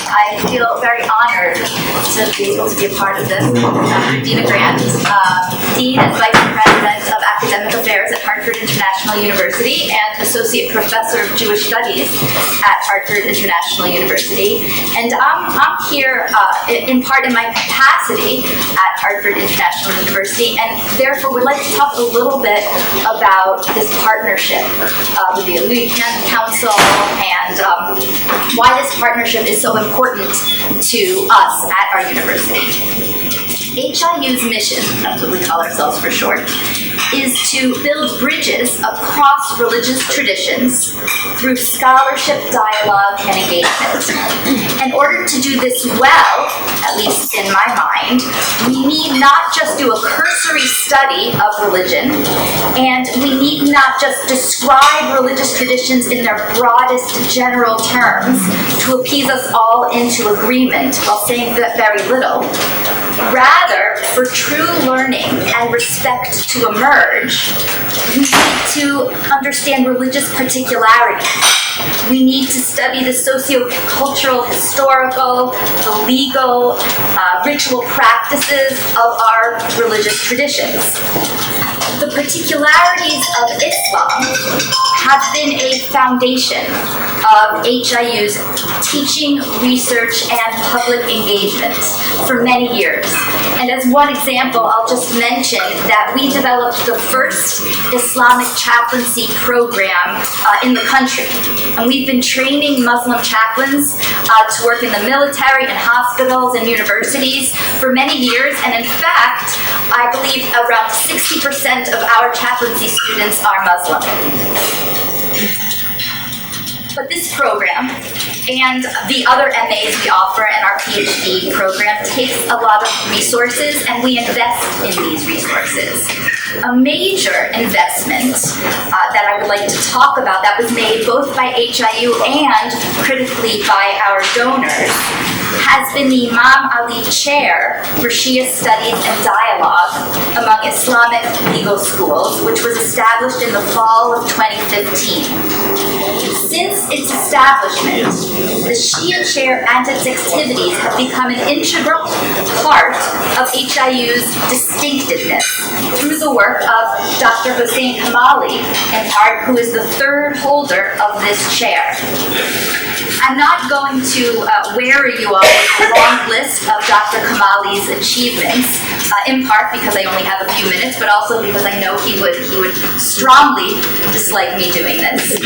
I feel very honored to be able to be a part of this. Dr. Deena Grant, Dean and Vice President of Academic Affairs at Hartford International University and Associate Professor of Jewish Studies at Hartford International University. And I'm here in part in my capacity at Hartford International University, and therefore would like to talk a little bit about this partnership with the Auliya Council and why this partnership is so important to us at our university. HIU's mission, that's what we call ourselves for short, is to build bridges across religious traditions through scholarship, dialogue, and engagement. In order to do this well, at least in my mind, we need not just do a cursory study of religion, and we need not just describe religious traditions in their broadest general terms to appease us all into agreement while saying that very little. Rather, for true learning and respect to emerge, we need to understand religious particularities. We need to study the socio-cultural, historical, the legal, ritual practices of our religious traditions. The particularities of Islam have been a foundation of HIU's teaching, research, and public engagement for many years. And as one example, I'll just mention that we developed the first Islamic chaplaincy program in the country. And we've been training Muslim chaplains to work in the military and hospitals and universities for many years. And in fact, I believe around 60% of our chaplaincy students are Muslim. But this program and the other MAs we offer and our PhD program takes a lot of resources, and we invest in these resources. A major investment that I would like to talk about that was made both by HIU and critically by our donors has been the Imam Ali Chair for Shia Studies and Dialogue among Islamic legal schools, which was established in the fall of 2015. Since its establishment, the Shia Chair and its activities have become an integral part of HIU's distinctiveness through the work of Dr. Hossein Kamali, in part, who is the third holder of this chair. I'm not going to weary you all with a long list of Dr. Kamali's achievements, in part because I only have a few minutes, but also because I know he would strongly dislike me doing this.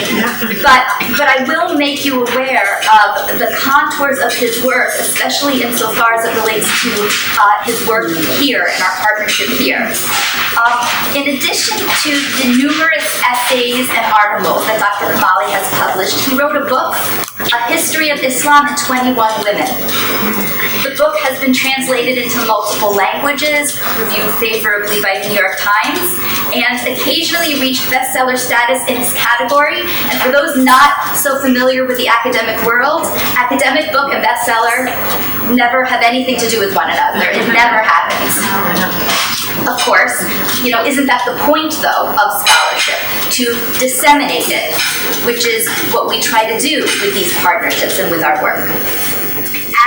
But I will make you aware of the contours of his work, especially insofar as it relates to his work here and our partnership here. In addition to the numerous essays and articles that Dr. Kamali has published, he wrote a book, A History of Islam and 21 Women. The book has been translated into multiple languages, reviewed favorably by the New York Times, and occasionally reached bestseller status in its category. And for those not so familiar with the academic world, academic book and bestseller never have anything to do with one another. It never happens. Of course, isn't that the point, though, of scholarship? To disseminate it, which is what we try to do with these partnerships and with our work.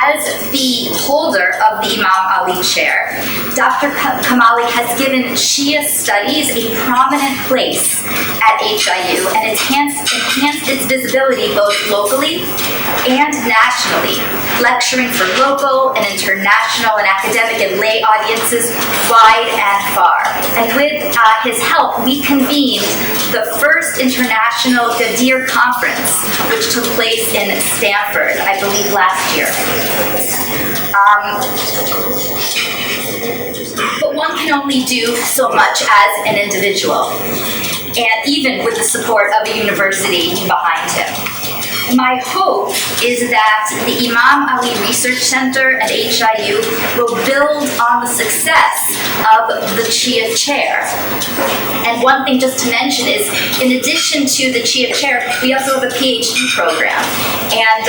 As the holder of the Imam Ali Chair, Dr. Kamali has given Shia studies a prominent place at HIU and enhanced its visibility both locally and nationally, lecturing for local and international and academic and lay audiences wide and far. And with his help, we convened the first International Ghadeer Conference, which took place in Stanford, I believe last year. But one can only do so much as an individual, and even with the support of a university behind him. My hope is that the Imam Ali Research Center at HIU will build on the success of the Shia Chair. And one thing just to mention is, in addition to the Shia Chair, we also have a PhD program. And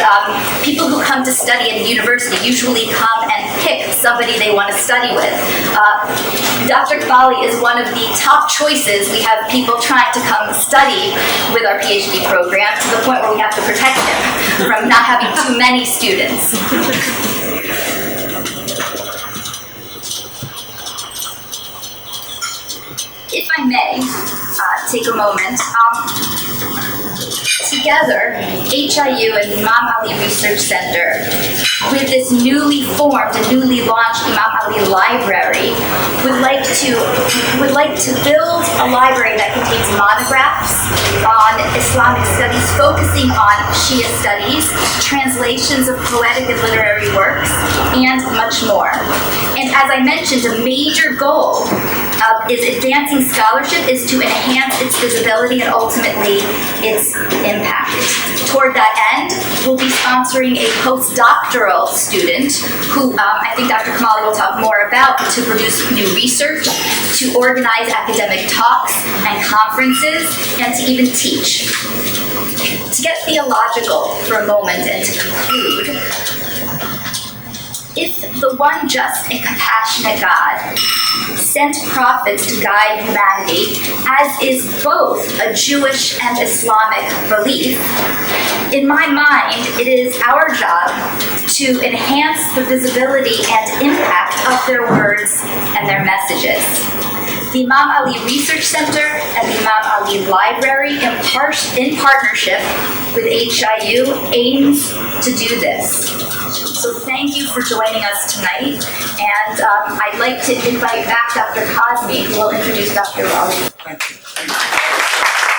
people who come to study at the university usually come and pick somebody they want to study with. Dr. Kamali is one of the top choices. We have people trying to come study with our PhD program to the point where we have to protect protect him from not having too many students. If I may, take a moment. Together, HIU and Imam Ali Research Center, with this newly formed and newly launched Imam Ali Library, would like to build a library that contains monographs on Islamic studies, focusing on Shia studies, translations of poetic and literary works, and much more. And as I mentioned, a major goal is advancing scholarship is to enhance its visibility and ultimately its impact. Toward that end, we'll be sponsoring a postdoctoral student who I think Dr. Kamali will talk more about, to produce new research, to organize academic talks and conferences, and to even teach. To get theological for a moment and to conclude, if the one just and compassionate God sent prophets to guide humanity, as is both a Jewish and Islamic belief, in my mind, it is our job to enhance the visibility and impact of their words and their messages. The Imam Ali Research Center and the Imam Ali Library, in partnership with HIU, aims to do this. So thank you for joining us tonight, and I'd like to invite back Dr. Kazmi, who will introduce Dr. Ali. Thank you.